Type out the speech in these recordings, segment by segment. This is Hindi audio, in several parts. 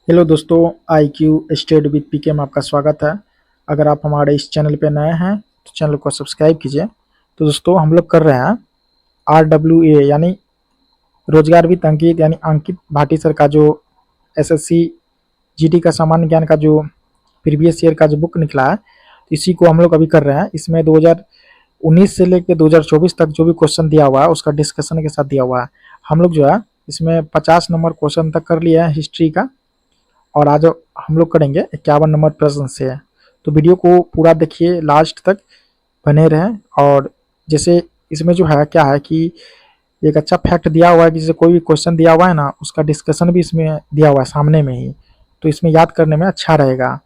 हेलो दोस्तों, आई क्यू स्टडी विद पीके में आपका स्वागत है। अगर आप हमारे इस चैनल पे नए हैं तो चैनल को सब्सक्राइब कीजिए। तो दोस्तों हम लोग कर रहे हैं RWA यानी रोजगार वित्त अंकित यानी अंकित भाटी सर का जो एसएससी जीडी का सामान्य ज्ञान का जो प्रीवियस ईयर का जो बुक निकला है, तो इसी को हम लोग अभी कर रहे हैं। इसमें 2019 से लेकर 2024 तक जो भी क्वेश्चन दिया हुआ है उसका डिस्कशन के साथ दिया हुआ है। हम लोग जो है इसमें 50 नंबर क्वेश्चन तक कर लिया है हिस्ट्री का, और आज हम लोग करेंगे 51 नंबर प्रश्न से। तो वीडियो को पूरा देखिए, लास्ट तक बने रहें। और जैसे इसमें जो है क्या है कि एक अच्छा फैक्ट दिया हुआ है कि जैसे कोई भी क्वेश्चन दिया हुआ है ना, उसका डिस्कशन भी इसमें दिया हुआ है सामने में ही, तो इसमें याद करने में अच्छा रहेगा।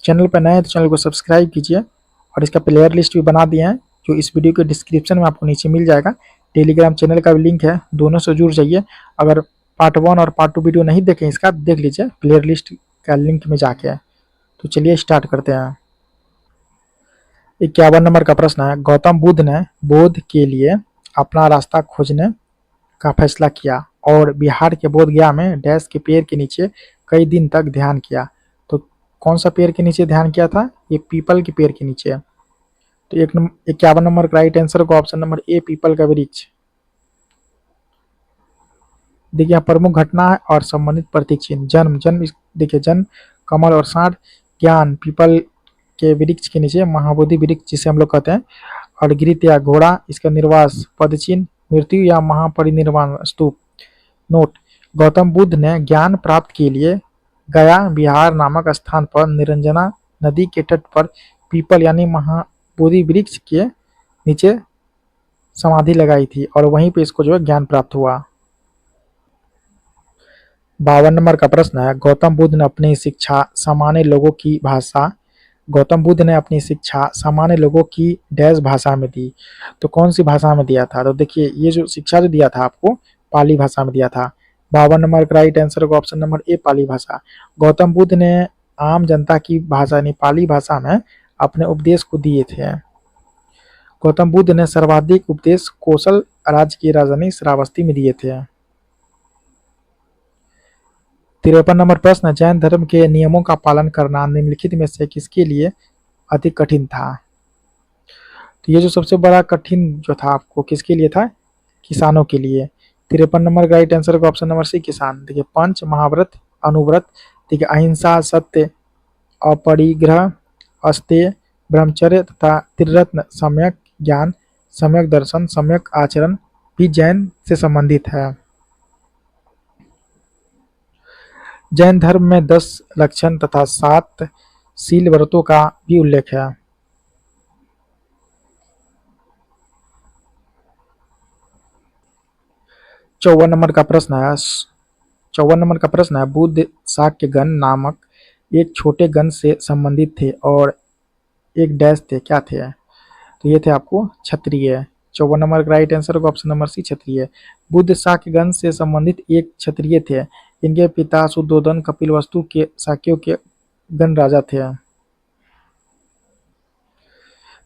चैनल पर नए हैं तो चैनल को सब्सक्राइब कीजिए, और इसका प्लेयर लिस्ट भी बना दिए हैं जो इस वीडियो के डिस्क्रिप्शन में आपको नीचे मिल जाएगा। टेलीग्राम चैनल का भी लिंक है, दोनों से जुड़ जाइए। अगर पार्ट 1 और पार्ट 2 वीडियो नहीं देखें इसका, देख लीजिए प्लेयर लिस्ट का लिंक में जाके। तो चलिए स्टार्ट करते हैं। 51 नंबर का प्रश्न है, गौतम बुद्ध ने बोध के लिए अपना रास्ता खोजने का फैसला किया और बिहार के बोध गया में डैश के पेड़ के नीचे कई दिन तक ध्यान किया। तो कौन सा पेड़ के नीचे ध्यान किया था? ये पीपल के पेड़ के नीचे। तो 51 नंबर का राइट आंसर को ऑप्शन नंबर ए, पीपल का वृक्ष। देखिए यहाँ प्रमुख घटना है और संबंधित प्रतीक चिन्ह। जन्म, देखिए जन्म कमल और साठ, ज्ञान पीपल के वृक्ष के नीचे, महाबोधि वृक्ष जिसे हम लोग कहते हैं, और गिरित या घोड़ा, इसका निर्वास पद चिन्ह, मृत्यु या महापरिनिर्वाण स्तूप। नोट, गौतम बुद्ध ने ज्ञान प्राप्त के लिए गया बिहार नामक स्थान पर निरंजना नदी के तट पर पीपल यानी महाबोधि वृक्ष के नीचे समाधि लगाई थी, और वहीं पे इसको जो है ज्ञान प्राप्त हुआ। 52 नंबर का प्रश्न है, गौतम बुद्ध ने अपनी शिक्षा सामान्य लोगों की डैश भाषा में दी। तो कौन सी भाषा में दिया था? तो देखिए ये जो शिक्षा जो दिया था आपको, पाली भाषा में दिया था। 52 नंबर का राइट आंसर को ऑप्शन नंबर ए, पाली भाषा। गौतम बुद्ध ने आम जनता की भाषा यानी पाली भाषा में अपने उपदेश को दिए थे। गौतम बुद्ध ने सर्वाधिक उपदेश कौशल राज्य की राजधानी श्रावस्ती में दिए थे। 53 नंबर प्रश्न, जैन धर्म के नियमों का पालन करना निम्नलिखित में से किसके लिए अधिक कठिन था? तो ये जो सबसे बड़ा कठिन जो था आपको किसके लिए था? किसानों के लिए। 53 नंबर का राइट आंसर का ऑप्शन नंबर सी, किसान। देखिए पंच महाव्रत, अनुव्रत, देखिए अहिंसा, सत्य, अपरिग्रह, अस्तेय, ब्रह्मचर्य तथा त्रिरत्न, सम्यक ज्ञान, सम्यक दर्शन, सम्यक आचरण भी जैन से संबंधित है। जैन धर्म में 10 लक्षण तथा 7 शील व्रतों का भी उल्लेख है। चौवन नंबर का प्रश्न है बुद्ध शाक्यगण नामक एक छोटे गण से संबंधित थे और एक डैश थे, क्या थे? तो ये थे आपको क्षत्रिय। 54 नंबर का राइट आंसर होगा ऑप्शन नंबर सी, क्षत्रिय। बुद्ध शाक्यगण से संबंधित एक क्षत्रिय थे। इनके पिता शुद्धोदन कपिलवस्तु के शाक्यों के गण राजा थे।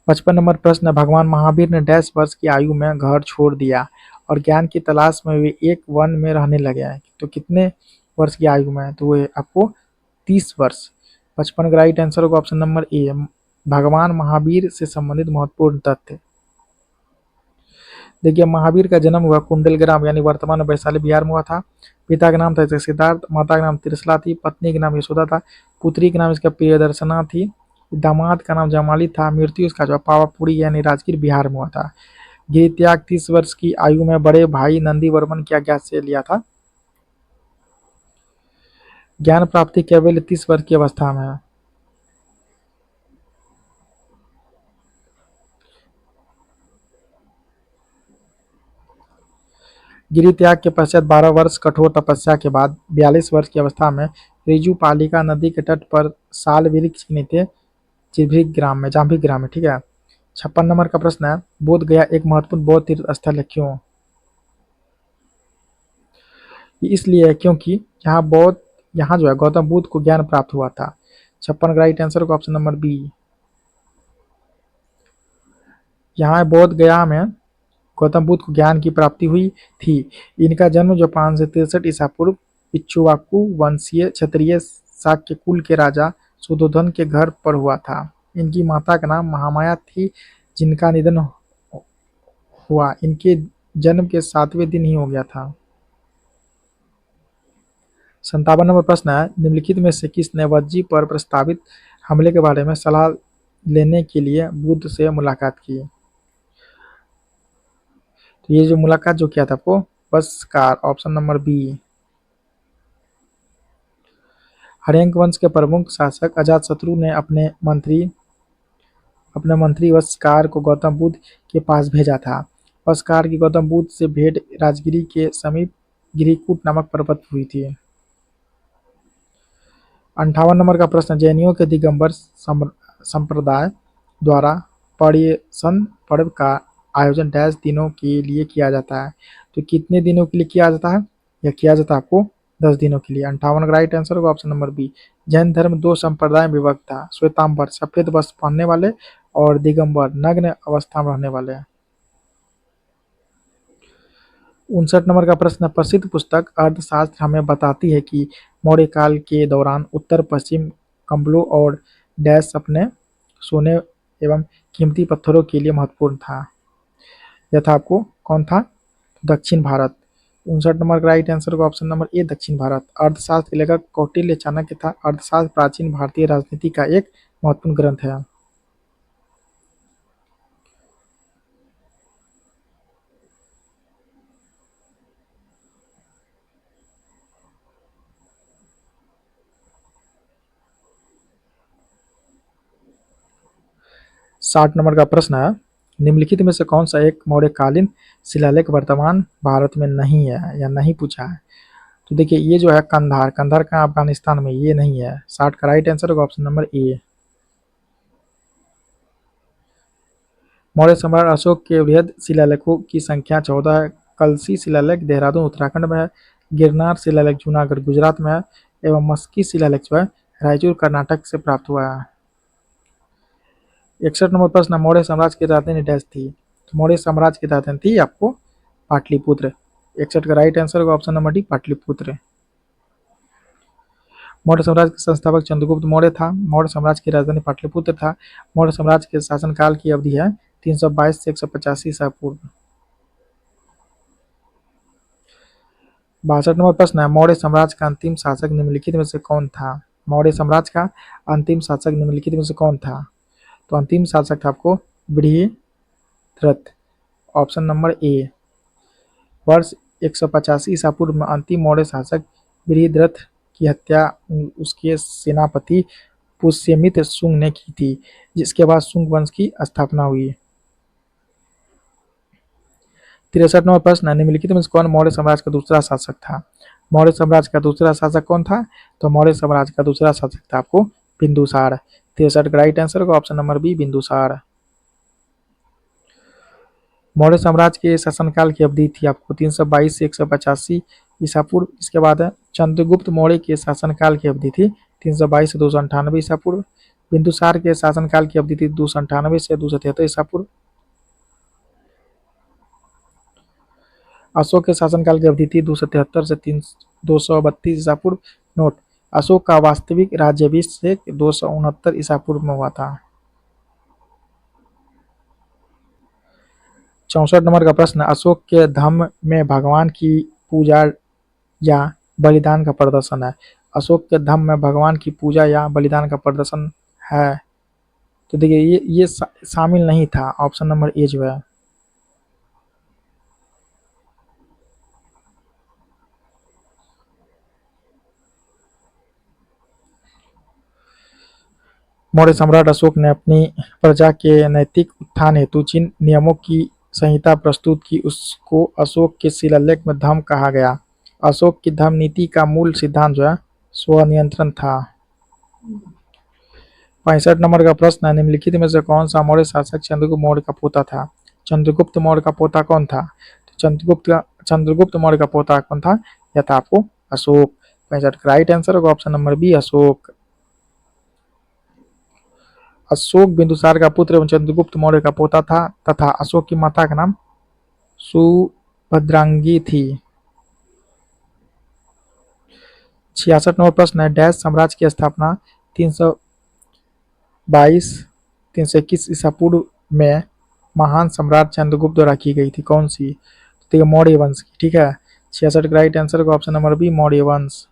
55 नंबर प्रश्न, भगवान महावीर ने डैश वर्ष की आयु में घर छोड़ दिया और ज्ञान की तलाश में वे एक वन में रहने लगे हैं। तो कितने वर्ष की आयु में? तो वो आपको 30 वर्ष। 55 का राइट आंसर होगा ऑप्शन नंबर ए, भगवान महावीर से संबंधित महत्वपूर्ण तथ्य। देखिए महावीर का जन्म हुआ कुंडल ग्राम यानी वर्तमान वैशाली बिहार में हुआ था। पिता का नाम था सिद्धार्थ, माता का नाम त्रिशला थी, पत्नी का नाम यशोदा था, पुत्री का नाम इसका प्रियदर्शना थी, दामाद का नाम जमाली था। मृत्यु इसका जो पावापुरी यानी राजगीर बिहार में हुआ था। गिर त्याग 30 वर्ष की आयु में बड़े भाई नंदी वर्मन की आज्ञा से लिया था। ज्ञान प्राप्ति केवल 30 वर्ष की अवस्था में है। गिरि त्याग के पश्चात 12 वर्ष कठोर तपस्या के बाद 42 वर्ष की अवस्था में रिजु पालिका नदी के तट पर साल वृक्ष के नीचे जाम्भिक ग्राम में, ठीक है। 56 नंबर का प्रश्न है, बोध गया एक महत्वपूर्ण बौद्ध तीर्थ स्थल है, क्यों? इसलिए है क्योंकि यहाँ जो है गौतम बुद्ध को ज्ञान प्राप्त हुआ था। 56 का राइट आंसर का ऑप्शन नंबर बी। यहाँ बोध गया में गौतम बुद्ध को ज्ञान की प्राप्ति हुई थी। इनका जन्म जो 563 ईसा पूर्व इक्ष्वाकु वंशीय क्षत्रिय शाक्य कुल के राजा सुधोधन के घर पर हुआ था। इनकी माता का नाम महामाया थी, जिनका निधन हुआ इनके जन्म के 7वें दिन ही हो गया था। 57 नंबर प्रश्न है, निम्नलिखित में से किसने वज्जी पर प्रस्तावित हमले के बारे में सलाह लेने के लिए बुद्ध से मुलाकात की? तो ये जो मुलाकात जो किया था आपको बसकार, ऑप्शन नंबर बी। हर्यंक वंश के प्रमुख शासक अजातशत्रु ने अपने मंत्री वस्कार को गौतम बुद्ध के पास भेजा था। वस्कार की गौतम बुद्ध से भेंट राजगिरी के समीप गिरिकूट नामक पर्वत पर हुई थी। 58 नंबर का प्रश्न, जैनियों के दिगंबर संप्रदाय द्वारा पर्यसन पर्व का आयोजन डैश दिनों के लिए किया जाता है? तो कितने दिनों के लिए किया जाता है? यह किया जाता है आपको 10 दिनों के लिए। 58 का राइट आंसर होगा ऑप्शन नंबर बी। जैन धर्म 2 संप्रदाय में विभक्त था, श्वेतांबर सफेद वस्त्र पहनने वाले और दिगंबर नग्न अवस्था में रहने वाले। 59 नंबर का प्रश्न, प्रसिद्ध पुस्तक अर्थशास्त्र हमें बताती है कि मौर्य काल के दौरान उत्तर पश्चिम कंबलों और डैश अपने सोने एवं कीमती पत्थरों के लिए महत्वपूर्ण था। यह था आपको कौन था? दक्षिण भारत। 59 नंबर का राइट आंसर होगा ऑप्शन नंबर ए, दक्षिण भारत। अर्थशास्त्र के लेखक कौटिल्य चाणक्य था। अर्थशास्त्र प्राचीन भारतीय राजनीति का एक महत्वपूर्ण ग्रंथ है। साठ नंबर का प्रश्न है, निम्नलिखित में से कौन सा एक मौर्यकालीन शिलालेख वर्तमान भारत में नहीं है या नहीं पूछा है? तो देखिए ये जो है कंधार, कंधार का अफगानिस्तान में, ये नहीं है। 60 का राइट आंसर होगा ऑप्शन नंबर ए। मौर्य सम्राट अशोक के वृहद शिलालेखों की संख्या 14 है। कलसी शिलालेख देहरादून उत्तराखंड में है, गिरनार शिलालेख जूनागढ़ गुजरात में है एवं मस्की शिलालेख जो है रायचूर कर्नाटक से प्राप्त हुआ है। 61 नंबर प्रश्न, मौर्य साम्राज्य की राजधानी डैश थी? तो मौर्य साम्राज्य की राजधानी थी आपको पाटलिपुत्र। 61 का राइट आंसर होगा option number D, Pataliputra. Maurya साम्राज्य के संस्थापक चंद्रगुप्त मौर्य था। मौर्य साम्राज्य की राजधानी पाटलिपुत्र था। मौर्य साम्राज्य के शासनकाल की अवधि है 322 से 185 ईसा पूर्व। 62 नंबर प्रश्न है, मौर्य साम्राज्य का अंतिम शासक निम्नलिखित में से कौन था? मौर्य साम्राज्य का अंतिम शासक निम्नलिखित में से कौन था? तो अंतिम शासक था आपको बृहद्रथ, ऑप्शन नंबर ए। वर्ष 185 ईसा पूर्व में अंतिम मौर्य शासक बृहद्रथ की हत्या उसके सेनापति पुष्यमित्र शुंग ने की थी, जिसके बाद शुंग वंश की स्थापना हुई। 63 नंबर प्रश्न, निम्नलिखित में से कौन मौर्य साम्राज्य का दूसरा शासक था? मौर्य साम्राज्य का दूसरा शासक कौन था? तो मौर्य साम्राज्य का दूसरा शासक था आपको बिंदुसार। 63 का राइट आंसर होगा option number B, Bindusara. Maurya साम्राज्य के शासनकाल की अवधि थी आपको 322 से 185 ईसा पूर्व। इसके बाद है चंद्रगुप्त मौर्य के शासनकाल की अवधि थी 322 से 298 ईसा पूर्व। बिंदुसार के शासनकाल की अवधि थी 298 से 273 ईसा पूर्व। अशोक के शासनकाल की अवधि थी 273 से 232 ईसा पूर्व। नोट, अशोक का वास्तविक राज्याभिषेक 269 ईसा पूर्व में हुआ था। 64 नंबर का प्रश्न, अशोक के धम्म में भगवान की पूजा या बलिदान का प्रदर्शन है? अशोक के धम्म में भगवान की पूजा या बलिदान का प्रदर्शन है? तो देखिए ये शामिल नहीं था, ऑप्शन नंबर ए जो है। मौर्य सम्राट अशोक ने अपनी प्रजा के नैतिक उत्थान हेतु जिन नियमों की संहिता प्रस्तुत की उसको अशोक के शिलालेख में धम्म कहा गया। अशोक की धम्म नीति का मूल सिद्धांत जो है स्वनियंत्रण था। 65 नंबर का प्रश्न है, निम्नलिखित में से कौन सा मौर्य शासक चंद्रगुप्त मौर्य का पोता था? चंद्रगुप्त मौर्य का पोता कौन था? तो चंद्रगुप्त मौर्य का पोता कौन था? यह था आपको अशोक। 65 का राइट आंसर होगा option number B, Ashoka. Ashoka Bindusara का पुत्र एवं चंद्रगुप्त मौर्य का पोता था तथा अशोक की माता का नाम सुभद्रांगी थी। 66 नंबर प्रश्न है, डैश साम्राज्य की स्थापना 322 321 ईसा पूर्व में महान सम्राट चंद्रगुप्त द्वारा की गई थी, कौन सी? तो ये मौर्य वंश की, ठीक है। 66 का राइट आंसर का ऑप्शन नंबर बी, मौर्य वंश।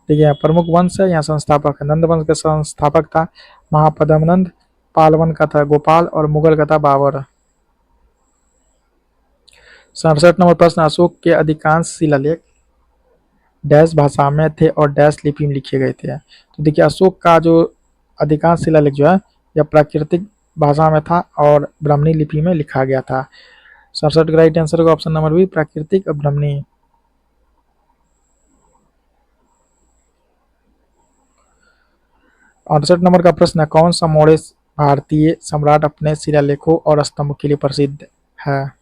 देखिए प्रमुख वंश है, यहाँ संस्थापक है। नंद वंश का संस्थापक था महापद्मनंद, पाल वंश का था गोपाल और मुगल का था बाबर। 67 नंबर प्रश्न, अशोक के अधिकांश शिलालेख डैश भाषा में थे और डैश लिपि में लिखे गए थे। तो देखिए अशोक का जो अधिकांश शिलालेख जो है यह प्राकृतिक भाषा में था और ब्राह्मणी लिपि में लिखा गया था। 67 का राइट आंसर का ऑप्शन नंबर बी, प्राकृतिक और ब्राह्मणी। 68 नंबर का प्रश्न है, कौन सा मौर्य भारतीय सम्राट अपने शिलालेखों और स्तंभों के लिए प्रसिद्ध है?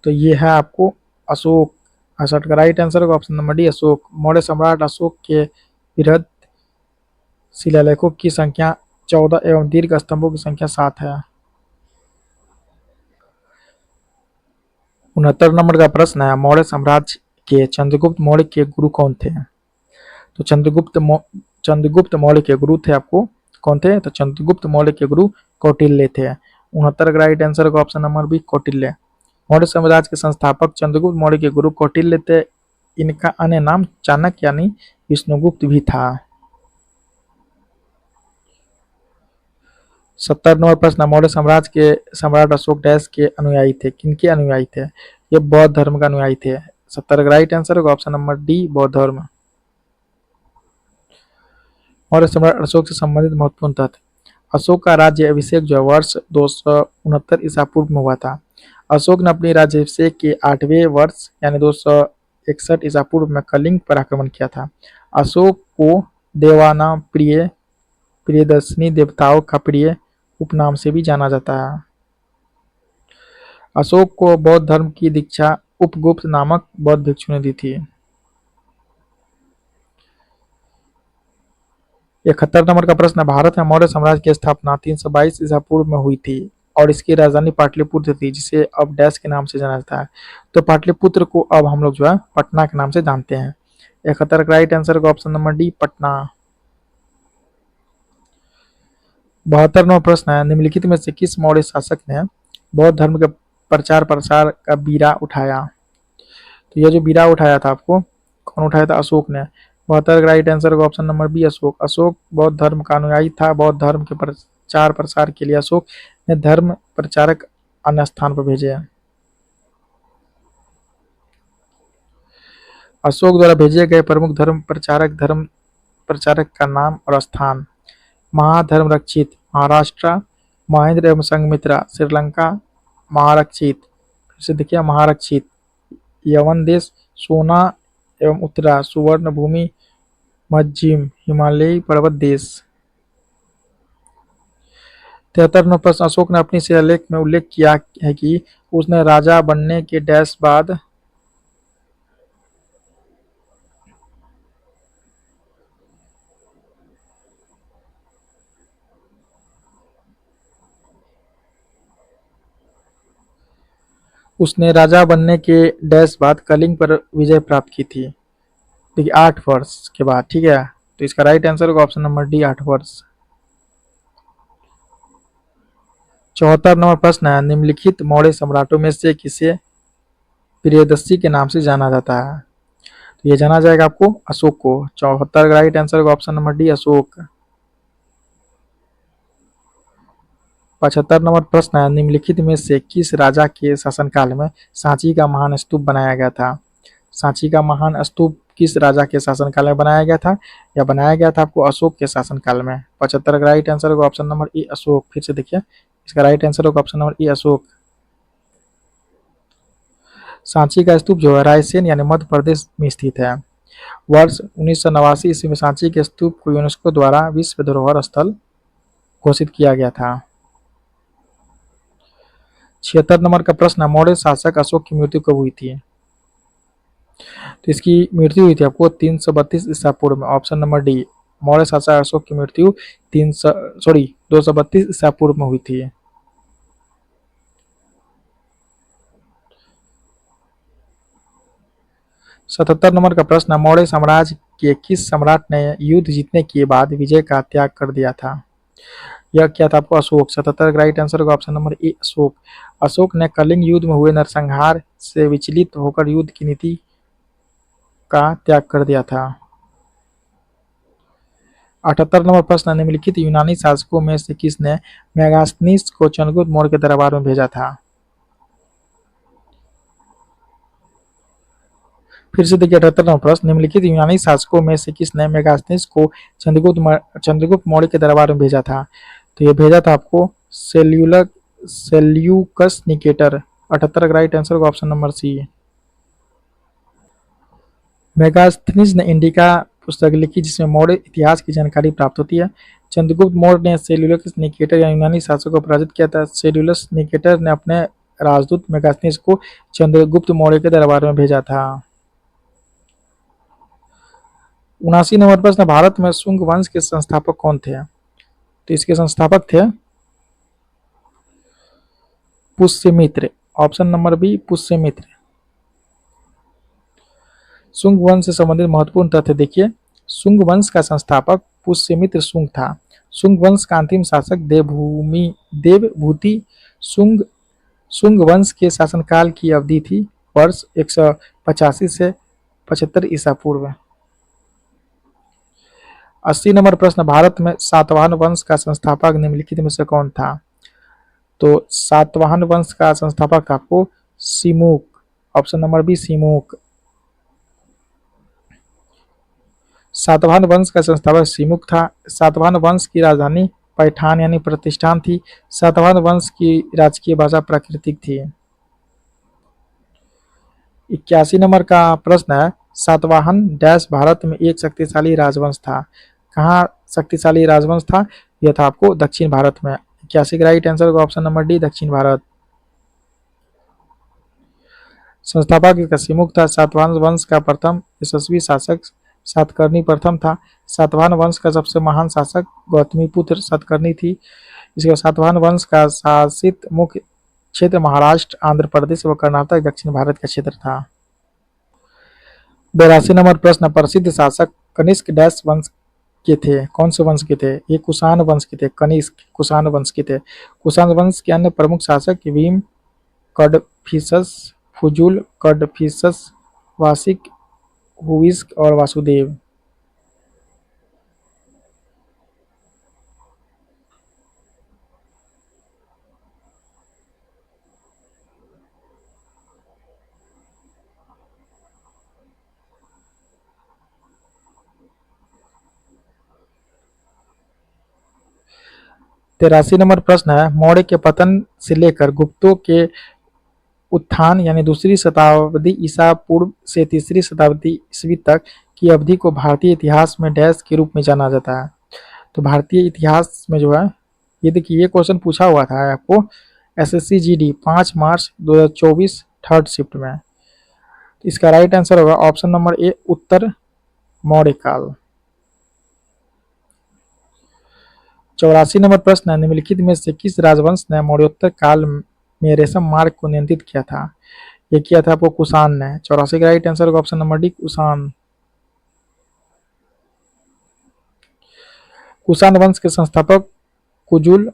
तो ये है आपको अशोक। 68 का राइट आंसर होगा option number D, Ashok. Maurya सम्राट अशोक के बृहद शिलालेखों की संख्या 14 एवं दीर्घ स्तंभों की संख्या 7 है। 69 नंबर का प्रश्न है, मौर्य साम्राज्य के चंद्रगुप्त मौर्य के गुरु कौन थे? तो चंद्रगुप्त मौर्य के गुरु थे आपको कौन थे? तो चंद्रगुप्त मौर्य के गुरु कौटिल्य थे। 69 का राइट आंसर का option number B, Kautilya. Maurya साम्राज्य के संस्थापक चंद्रगुप्त मौर्य के गुरु कौटिल्य थे। इनका अन्य नाम चाणक्य यानी विष्णुगुप्त भी था। 70 नंबर प्रश्न, मौर्य साम्राज्य के सम्राट अशोक डैश के अनुयायी थे, किनके अनुयायी थे? ये बौद्ध धर्म का अनुयायी थे। 70 का राइट आंसर होगा ऑप्शन नंबर डी, बौद्ध धर्म। मौर्य सम्राट अशोक से संबंधित महत्वपूर्ण तथ्य, अशोक का राज्य अभिषेक जो वर्ष 269 ईसा पूर्व में हुआ था। अशोक ने अपनी राज्याभिषेक के 8वें वर्ष यानी 261 ईसा पूर्व में कलिंग पर आक्रमण किया था। अशोक को देवाना प्रिय, प्रियदर्शनी, देवताओं का प्रिय उपनाम से भी जाना जाता है। अशोक को बौद्ध धर्म की दीक्षा उपगुप्त नामक बौद्ध भिक्षु ने दी थी। 71 नंबर का प्रश्न, भारत में मौर्य साम्राज्य की स्थापना 322 ईसा पूर्व में हुई थी और इसकी राजधानी पाटलिपुत्र थी, जिसे अब डैश के नाम से जाना जाता है। तो पाटलिपुत्र को अब हम लोग जो है पटना के नाम से जानते हैं। 71 का राइट आंसर का option number D, Patna. 72 number प्रश्न है, निम्नलिखित में से किस मौर्य शासक ने बौद्ध धर्म के प्रचार प्रसार का बीड़ा उठाया? तो ये जो बीड़ा उठाया था आपको कौन उठाया था? अशोक ने। 72 का राइट आंसर का option number B, Ashoka. Ashoka बौद्ध धर्म का अनुयायी था। बौद्ध धर्म के प्रचार प्रसार के लिए अशोक ने धर्म प्रचारक अन्य स्थान पर भेजे। अशोक द्वारा भेजे गए प्रमुख धर्म प्रचारक का नाम और स्थान, महाधर्म रक्षित महाराष्ट्र, महेंद्र एवं संघमित्रा श्रीलंका, महारक्षित फिर से देखिए महारक्षित यवन देश, सोना एवं उत्तरा सुवर्ण भूमि, मज्जिम हिमालयी पर्वत देश। 73 नंबर प्रश्न, अशोक ने अपनी शिलालेख में उल्लेख किया है कि उसने राजा बनने के डैश बाद उसने राजा बनने के डैश बाद कलिंग पर विजय प्राप्त की थी। देखिए 8 वर्ष के बाद, ठीक है। तो इसका राइट आंसर होगा ऑप्शन नंबर डी, 8 वर्ष। 74 नंबर प्रश्न है, निम्नलिखित मौर्य सम्राटों में से किसे प्रियदर्शी के नाम से जाना जाता है? तो ये जाना जाएगा आपको अशोक को। 74 का राइट आंसर होगा option number D, Ashok. 75 number प्रश्न है, निम्नलिखित में से किस राजा के शासनकाल में सांची का महान स्तूप बनाया गया था? सांची का महान स्तूप किस राजा के शासनकाल में बनाया गया था? या बनाया गया था आपको अशोक के शासनकाल में। 75 का राइट आंसर होगा ऑप्शन नंबर ई, अशोक। फिर से देखिए इसका राइट आंसर होगा ऑप्शन नंबर ई, अशोक। सांची का स्तूप जो है रायसेन यानी मध्य प्रदेश में स्थित है। वर्ष 1989 ईस्वी में सांची के स्तूप को यूनेस्को द्वारा विश्व धरोहर स्थल घोषित किया गया था। 76 नंबर का प्रश्न, मौर्य शासक अशोक की मृत्यु कब हुई थी? तो इसकी मृत्यु हुई थी आपको 332 ईसा पूर्व में, ऑप्शन नंबर डी। मौर्य शासक अशोक की मृत्यु 232 ईसा पूर्व में हुई थी। 77 नंबर का प्रश्न है, मौर्य साम्राज्य के किस सम्राट ने युद्ध जीतने के बाद विजय का त्याग कर दिया था? यह क्या था आपको? अशोक। 77 का राइट आंसर होगा option number A Ashok. Ashok ने कलिंग युद्ध में हुए नरसंहार से विचलित होकर युद्ध की नीति का त्याग कर दिया था। 78 नंबर प्रश्न, निम्नलिखित यूनानी शासकों में से किसने मेगास्थनीस को चंद्रगुप्त मौर्य के दरबार में भेजा था? फिर से देखिए 78 नंबर प्रश्न, निम्नलिखित यूनानी शासकों में से किसने मेगास्थनीस को चंद्रगुप्त मौर्य के दरबार में भेजा था? तो ये भेजा था आपको सेल्यूकस निकेटर। 78 का राइट आंसर होगा ऑप्शन नंबर सी। मेगास्थनीज ने इंडिका पुस्तक लिखी जिसमें मौर्य इतिहास की जानकारी प्राप्त होती है। चंद्रगुप्त मौर्य ने सेल्यूकस निकेटर या यूनानी शासक को पराजित किया था। सेल्यूकस निकेटर ने अपने राजदूत मेगास्थनीज को चंद्रगुप्त मौर्य के दरबार में भेजा था। 79 नंबर प्रश्न, भारत में शुंग वंश के संस्थापक कौन थे? तो इसके संस्थापक थे Pushyamitra. Option number B Pushyamitra. Shunga वंश से संबंधित महत्वपूर्ण तथ्य देखिए, शुंग वंश का संस्थापक पुष्यमित्र शुंग था। शुंग वंश का अंतिम शासक देवभूति शुंग। शुंग वंश के शासनकाल की अवधि थी वर्ष 185 से 75 ईसा पूर्व। 80 नंबर प्रश्न, भारत में सातवाहन वंश का संस्थापक निम्नलिखित में से कौन था? तो सातवाहन वंश का संस्थापक था आपको Simuka. Option number B Simuka. Satavahana वंश का संस्थापक सिमुक था। सातवाहन वंश की राजधानी पैठान यानी प्रतिष्ठान थी। सातवाहन वंश की राजकीय भाषा प्राकृतिक थी। 81 नंबर का प्रश्न है, सातवाहन डैश भारत में एक शक्तिशाली राजवंश था। कहाँ शक्तिशाली राजवंश था? यह था आपको दक्षिण भारत में। 81 का राइट आंसर होगा ऑप्शन नंबर डी दक्षिण भारत। संस्थापक इसका सिमुक था। सातवाहन वंश का प्रथम यशस्वी शासक सातकर्णी प्रथम था। सातवाहन वंश का सबसे महान शासक गौतमीपुत्र सातकर्णी थी। इसके सातवाहन वंश का शासित मुख्य क्षेत्र महाराष्ट्र, आंध्र प्रदेश व कर्नाटक दक्षिण भारत का क्षेत्र था। 82 नंबर प्रश्न, प्रसिद्ध शासक कनिष्क डैश वंश के थे। कौन से वंश के थे? ये कुषाण वंश के थे। कनिष्क कुषाण वंश के थे। कुषाण वंश के अन्य प्रमुख शासक भीम, कडफिसस, फुजुल, कडफिसस, वासिक, हुविस्क और वासुदेव। तिरासी नंबर प्रश्न है, मौर्य के पतन से लेकर गुप्तों के उत्थान यानी दूसरी शताब्दी ईसा पूर्व से तीसरी शताब्दी ईस्वी तक की अवधि को भारतीय इतिहास में डैश के रूप में जाना जाता है। तो भारतीय इतिहास में जो है ये देखिए, ये क्वेश्चन पूछा हुआ था आपको SSC GD 5 मार्च 2024 थर्ड शिफ्ट में। इसका राइट आंसर होगा ऑप्शन नंबर ए उत्तर मौर्य काल। 84 नंबर प्रश्न है, निम्नलिखित में से किस राजवंश ने मौर्योत्तर काल में रेशम मार्ग को नियंत्रित किया था? ये किया था आपको कुषाण ने। 84 का राइट आंसर होगा option number D Kushan. Kushan वंश के संस्थापक कुजुल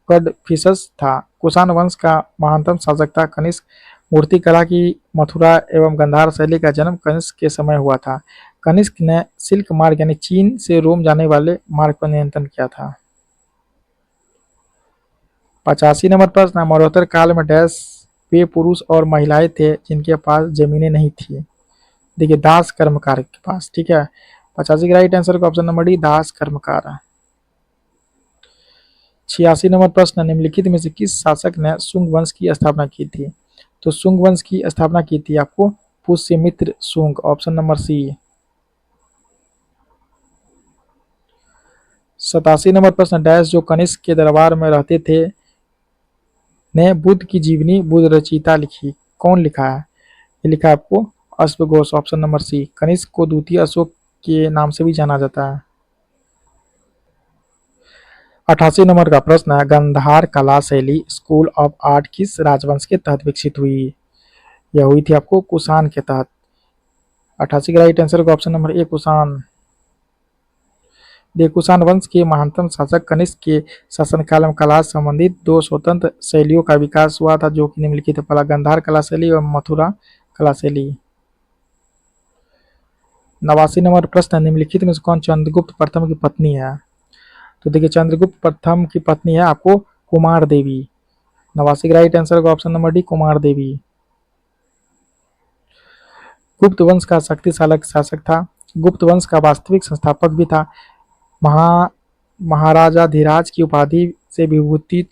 कडफिसस था। कुषाण वंश का महानतम शासक था कनिष्क। मूर्तिकला की मथुरा एवं गंधार शैली का जन्म कनिष्क के समय हुआ था। कनिष्क ने सिल्क मार्ग यानी चीन से रोम जाने वाले मार्ग पर नियंत्रण किया था। 85 नंबर प्रश्न, मौर्योत्तर काल में डैश वे पुरुष और महिलाएं थे जिनके पास जमीनें नहीं थी? देखिए दास कर्मकार के पास। ठीक है, 85 का राइट आंसर का ऑप्शन नंबर डी दास कर्मकार। 86 नंबर प्रश्न, निम्नलिखित में से किस शासक ने शुंग वंश की स्थापना की थी? तो शुंग वंश की स्थापना की थी आपको Pushyamitra Shunga. Option number C. 87 number प्रश्न, डैश जो कनिष्क के दरबार में रहते थे ने बुद्ध की जीवनी बुद्ध रचयिता लिखी। कौन लिखा है? ये लिखा है आपको अश्वघोष। Option number C. कनिष्क को द्वितीय अशोक के नाम से भी जाना जाता है। 88 नंबर का प्रश्न है, गंधार कला शैली स्कूल ऑफ आर्ट किस राजवंश के तहत विकसित हुई? यह हुई थी आपको कुषाण के तहत। 88 का राइट आंसर होगा option number A Kushan. Kushan वंश के महानतम शासक कनिष्क के शासनकाल में कला से संबंधित दो स्वतंत्र शैलियों का विकास हुआ था, जो कि निम्नलिखित है। पहला गांधार कला शैली और मथुरा कला शैली। 89 नंबर प्रश्न, निम्नलिखित में से कौन चंद्रगुप्त प्रथम की पत्नी है? तो देखिए चंद्रगुप्त प्रथम की पत्नी है आपको कुमार देवी। 89 का राइट आंसर होगा ऑप्शन नंबर डी कुमार देवी। गुप्त वंश का शक्तिशाली शासक था। गुप्त वंश का वास्तविक संस्थापक भी था। महाराजाधिराज की उपाधि से विभूषित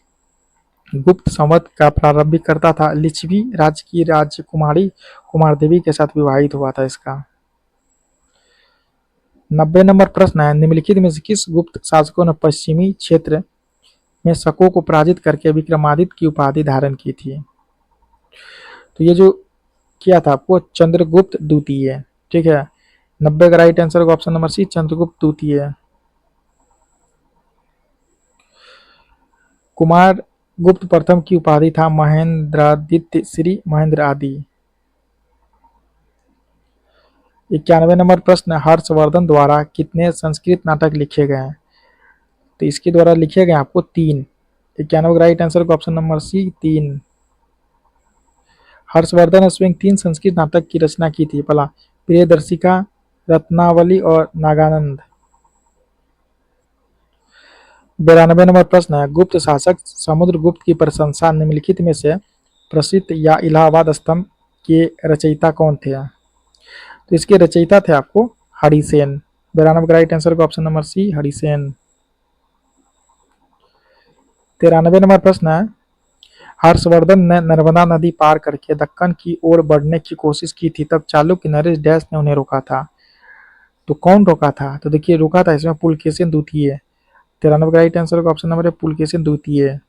गुप्त संवत का प्रारंभिक करता था। लिच्छवी राज्य की राजकुमारी कुमार देवी के साथ विवाहित हुआ था इसका। 90 नंबर प्रश्न है, निम्नलिखित में से किस गुप्त शासकों ने पश्चिमी क्षेत्र में शकों को पराजित करके विक्रमादित्य की उपाधि धारण की थी? तो ये जो किया था वो चंद्रगुप्त द्वितीय। ठीक है, 90 का राइट आंसर होगा ऑप्शन नंबर सी चंद्रगुप्त द्वितीय। कुमार गुप्त प्रथम की उपाधि था महेंद्रादित्य श्री महेंद्र आदि। 91 नंबर प्रश्न, हर्षवर्धन द्वारा कितने संस्कृत नाटक लिखे गए हैं? तो इसके द्वारा लिखे गए आपको 3। 91 का राइट आंसर होगा ऑप्शन नंबर सी 3। हर्षवर्धन ने स्वयं 3 संस्कृत नाटक की रचना की थी। पहला प्रियदर्शिका, रत्नावली और नागानंद। 92 नंबर प्रश्न है, गुप्त शासक समुद्रगुप्त की प्रशंसा निम्नलिखित में से प्रसिद्ध या इलाहाबाद स्तंभ के रचयिता कौन थे? तो इसके रचयिता थे आपको हरिसेन। 92 का राइट आंसर होगा option number C Harisena. 93 number प्रश्न है, हर्षवर्धन ने नर्मदा नदी पार करके दक्कन की ओर बढ़ने की कोशिश की थी, तब चालुक्य नरेश डैश ने उन्हें रोका था। तो कौन रोका था? तो देखिए रोका था इसमें पुलकेशिन द्वितीय। 93 का राइट आंसर होगा ऑप्शन नंबर ए पुलकेशिन द्वितीय।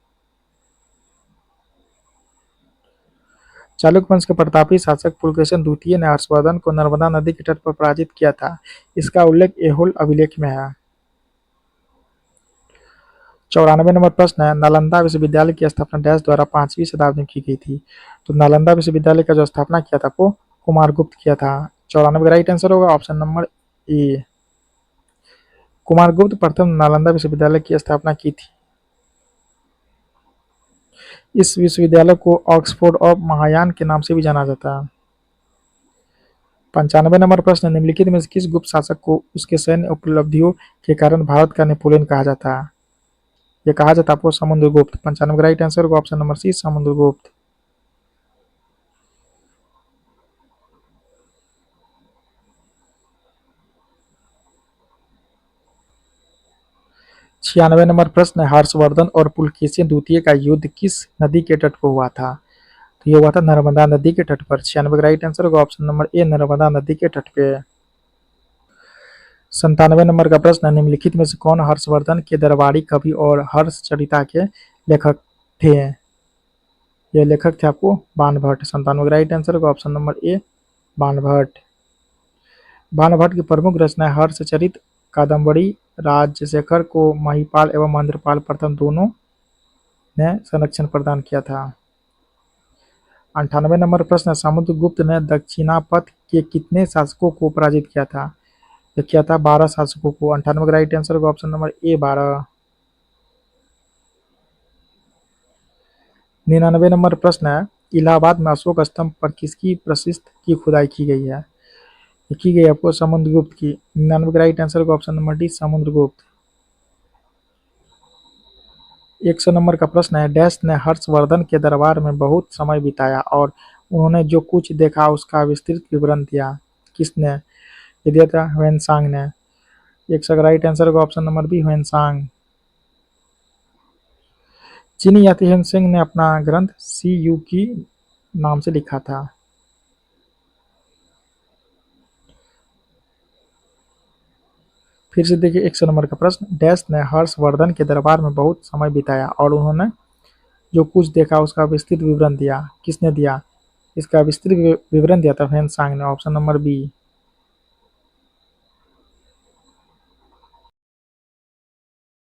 चालुक्य वंश के प्रतापी शासक पुलकेशिन द्वितीय ने हर्षवर्धन को नर्मदा नदी के तट पर पराजित किया था। इसका उल्लेख ऐहोल अभिलेख में है। 94 नंबर प्रश्न है, नालंदा विश्वविद्यालय की स्थापना डैश द्वारा 5वीं शताब्दी में की गई थी? तो नालंदा विश्वविद्यालय का जो स्थापना किया था वो कुमारगुप्त किया था। 94 का राइट आंसर होगा ऑप्शन नंबर ए। कुमारगुप्त प्रथम नालंदा विश्वविद्यालय की स्थापना की थी। इस विश्वविद्यालय को ऑक्सफोर्ड ऑफ महायान के नाम से भी जाना जाता है। 95 नंबर प्रश्न, निम्नलिखित में से किस गुप्त शासक को उसके सैन्य उपलब्धियों के कारण भारत का नेपोलियन कहा जाता है? ये कहा जाता है आपको समुद्रगुप्त। 95 का राइट आंसर होगा option number C Samudragupta. 96 number प्रश्न, हर्षवर्धन और पुलकेशिन द्वितीय का युद्ध किस नदी के तट पर हुआ था? तो ये हुआ था नर्मदा नदी के तट पर। 96 का राइट आंसर होगा ऑप्शन नंबर ए नर्मदा नदी के तट पे। 97 नंबर का प्रश्न, निम्नलिखित में से कौन हर्षवर्धन के दरबारी कवि और हर्षचरिता के लेखक थे? ये लेखक थे आपको बाणभट्ट। 97 का राइट आंसर होगा option number A Banabhatta. Banabhatta की प्रमुख रचना हर्षचरित कादम्बरी राजशेखर को महिपाल एवं महेंद्रपाल प्रथम दोनों ने संरक्षण प्रदान किया था। 98 नंबर प्रश्न, समुद्रगुप्त ने दक्षिणापथ के कितने शासकों को पराजित किया था? तो किया था 12 शासकों को। 98 का राइट आंसर होगा ऑप्शन नंबर ए 12। 99 नंबर प्रश्न है, इलाहाबाद में अशोक स्तंभ पर किसकी प्रशिस्त की खुदाई की गई है? की गई आपको समुद्रगुप्त की। 99 का राइट आंसर होगा option number D Samudragupta. 100 number का प्रश्न है, डैश ने हर्षवर्धन के दरबार में बहुत समय बिताया और उन्होंने जो कुछ देखा उसका विस्तृत विवरण दिया। किसने ये दिया था? ह्वेनसांग ने। 100 का राइट आंसर होगा ऑप्शन नंबर बी ह्वेनसांग। चीनी यात्री ह्वेनसांग ने अपना ग्रंथ सी यू की नाम से लिखा था। फिर से देखिए 100 नंबर का प्रश्न, डैश ने हर्षवर्धन के दरबार में बहुत समय बिताया और उन्होंने जो कुछ देखा उसका विस्तृत विवरण दिया। किसने दिया? इसका विस्तृत विवरण दिया था ह्वेनसांग ने। Option number B.